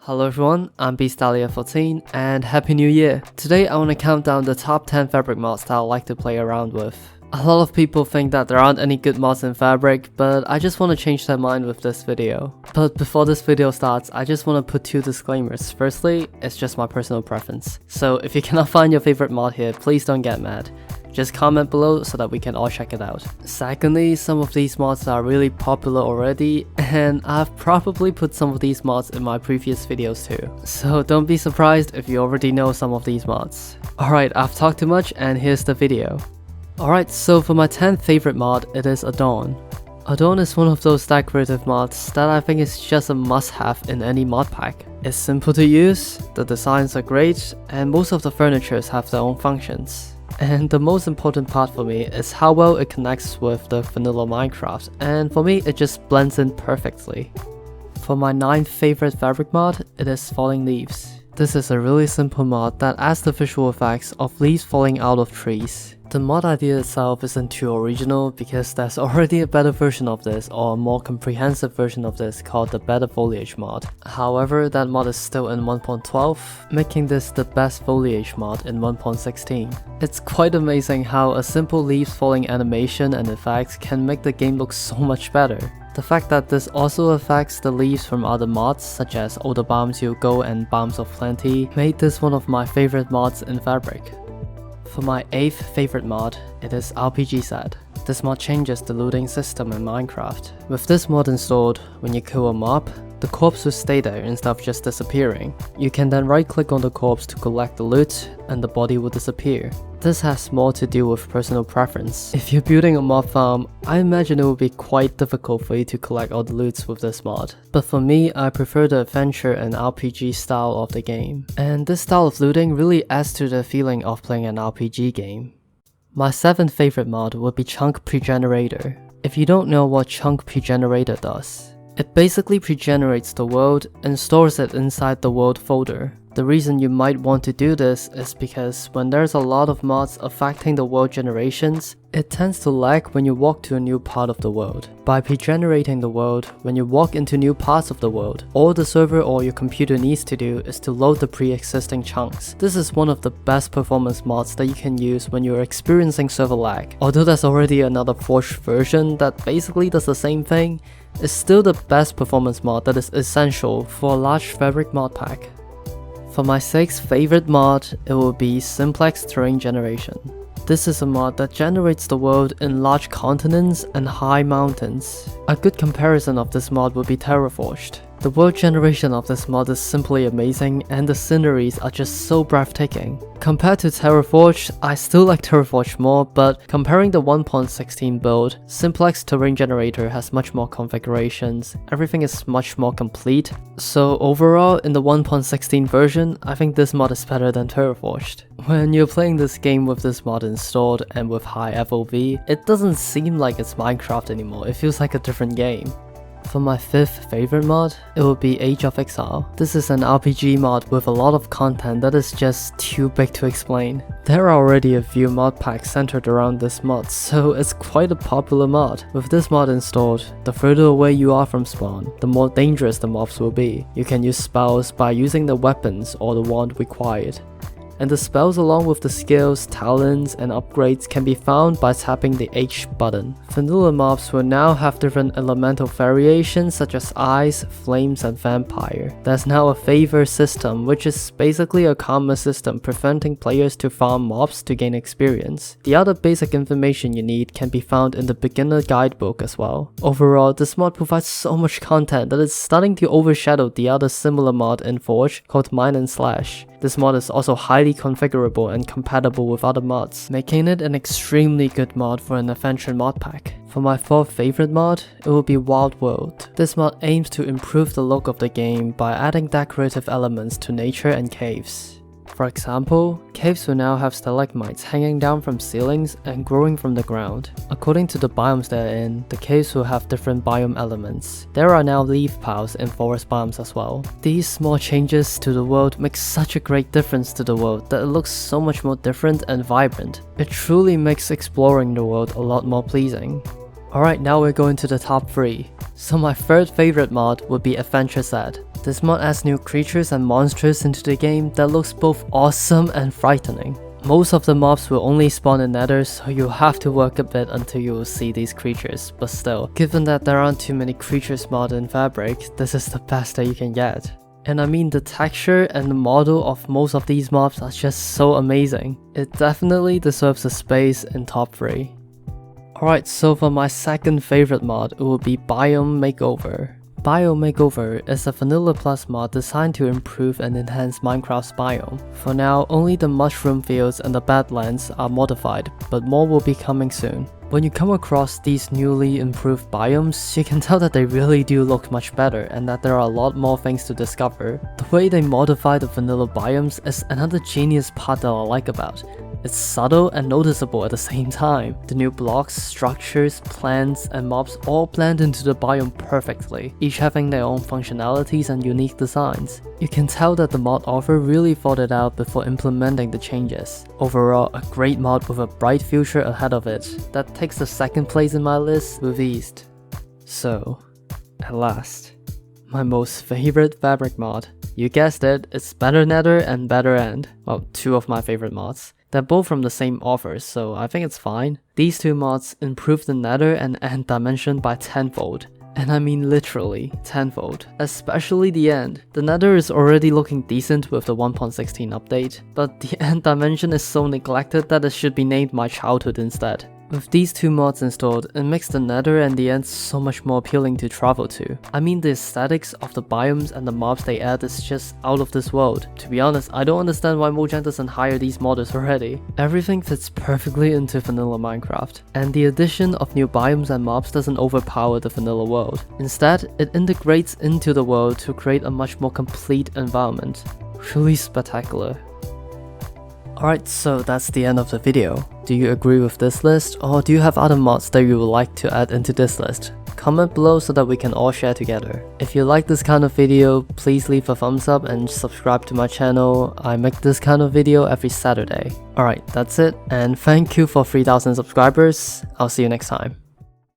Hello everyone, I'm Beastalia14 and Happy New Year! Today I want to count down the top 10 Fabric mods that I like to play around with. A lot of people think that there aren't any good mods in Fabric, but I just want to change their mind with this video. But before this video starts, I just want to put two disclaimers. Firstly, it's just my personal preference. So if you cannot find your favorite mod here, please don't get mad. Just comment below so that we can all check it out. Secondly, some of these mods are really popular already, and I've probably put some of these mods in my previous videos too. So don't be surprised if you already know some of these mods. Alright, I've talked too much and here's the video. Alright, so for my 10th favorite mod, it is Adorn. Adorn is one of those decorative mods that I think is just a must-have in any mod pack. It's simple to use, the designs are great, and most of the furnitures have their own functions. And the most important part for me is how well it connects with the vanilla Minecraft, and for me it just blends in perfectly. For my 9th favorite fabric mod, it is Falling Leaves. This is a really simple mod that adds the visual effects of leaves falling out of trees. The mod idea itself isn't too original because there's already a better version of this, or a more comprehensive version of this, called the Better Foliage mod. However, that mod is still in 1.12, making this the best foliage mod in 1.16. It's quite amazing how a simple leaves falling animation and effects can make the game look so much better. The fact that this also affects the leaves from other mods such as Older Biomes You Go and Biomes of Plenty made this one of my favorite mods in Fabric. For my 8th favorite mod, it is RpgZ. This mod changes the looting system in Minecraft. With this mod installed, when you kill a mob, the corpse will stay there instead of just disappearing. You can then right click on the corpse to collect the loot, and the body will disappear. This has more to do with personal preference. If you're building a mob farm, I imagine it will be quite difficult for you to collect all the loots with this mod. But for me, I prefer the adventure and RPG style of the game. And this style of looting really adds to the feeling of playing an RPG game. My 7th favorite mod would be Chunk Pregenerator. If you don't know what Chunk Pregenerator does, it basically pregenerates the world and stores it inside the world folder. The reason you might want to do this is because when there's a lot of mods affecting the world generations, it tends to lag when you walk to a new part of the world. By pregenerating the world, when you walk into new parts of the world, all the server or your computer needs to do is to load the pre-existing chunks. This is one of the best performance mods that you can use when you're experiencing server lag. Although there's already another forged version that basically does the same thing, it's still the best performance mod that is essential for a large Fabric mod pack. For my 6th favorite mod, it will be Simplex Generation. This is a mod that generates the world in large continents and high mountains. A good comparison of this mod would be Terraforged. The world generation of this mod is simply amazing and the sceneries are just so breathtaking. Compared to Terraforged, I still like Terraforged more, but comparing the 1.16 build, Simplex Generator has much more configurations, everything is much more complete. So overall, in the 1.16 version, I think this mod is better than Terraforged. When you're playing this game with this mod installed and with high FOV, it doesn't seem like it's Minecraft anymore, it feels like a different game. For my 5th favorite mod, it will be HofXR. This is an RPG mod with a lot of content that is just too big to explain. There are already a few mod packs centered around this mod, so it's quite a popular mod. With this mod installed, the further away you are from spawn, the more dangerous the mobs will be. You can use spells by using the weapons or the wand required. And the spells along with the skills, talents, and upgrades can be found by tapping the H button. Vanilla mobs will now have different elemental variations such as ice, flames, and vampire. There's now a favor system, which is basically a karma system preventing players to farm mobs to gain experience. The other basic information you need can be found in the beginner guidebook as well. Overall, this mod provides so much content that it's starting to overshadow the other similar mod in Forge called Mine and Slash. This mod is also highly configurable and compatible with other mods, making it an extremely good mod for an adventure mod pack. For my 4th favorite mod, it will be Wild World. This mod aims to improve the look of the game by adding decorative elements to nature and caves. For example, caves will now have stalagmites hanging down from ceilings and growing from the ground. According to the biomes they're in, the caves will have different biome elements. There are now leaf piles in forest biomes as well. These small changes to the world make such a great difference to the world that it looks so much more different and vibrant. It truly makes exploring the world a lot more pleasing. Alright, now we're going to the top 3. So my third favorite mod would be AdventureZ. This mod adds new creatures and monsters into the game that looks both awesome and frightening. Most of the mobs will only spawn in Nether, so you'll have to work a bit until you will see these creatures, but still, given that there aren't too many creatures modded in Fabric, this is the best that you can get. And I mean, the texture and the model of most of these mobs are just so amazing. It definitely deserves a space in top 3. Alright, so for my second favorite mod, it will be Biome Makeover. Biome Makeover is a Vanilla Plus mod designed to improve and enhance Minecraft's biome. For now, only the mushroom fields and the badlands are modified, but more will be coming soon. When you come across these newly improved biomes, you can tell that they really do look much better and that there are a lot more things to discover. The way they modify the vanilla biomes is another genius part that I like about. It's subtle and noticeable at the same time. The new blocks, structures, plants, and mobs all blend into the biome perfectly, each having their own functionalities and unique designs. You can tell that the mod author really thought it out before implementing the changes. Overall, a great mod with a bright future ahead of it. That takes the second place in my list with ease. So, at last, my most favorite Fabric mod. You guessed it, it's BetterNether and BetterEnd. Well, two of my favorite mods. They're both from the same authors, so I think it's fine. These two mods improve the Nether and End dimension by tenfold. And I mean literally tenfold. Especially the End. The Nether is already looking decent with the 1.16 update, but the End dimension is so neglected that it should be named My Childhood instead. With these two mods installed, it makes the Nether and the End so much more appealing to travel to. I mean, the aesthetics of the biomes and the mobs they add is just out of this world. To be honest, I don't understand why Mojang doesn't hire these modders already. Everything fits perfectly into vanilla Minecraft, and the addition of new biomes and mobs doesn't overpower the vanilla world. Instead, it integrates into the world to create a much more complete environment. Truly spectacular. Alright, so that's the end of the video. Do you agree with this list, or do you have other mods that you would like to add into this list? Comment below so that we can all share together. If you like this kind of video, please leave a thumbs up and subscribe to my channel. I make this kind of video every Saturday. Alright, that's it, and thank you for 3,000 subscribers. I'll see you next time.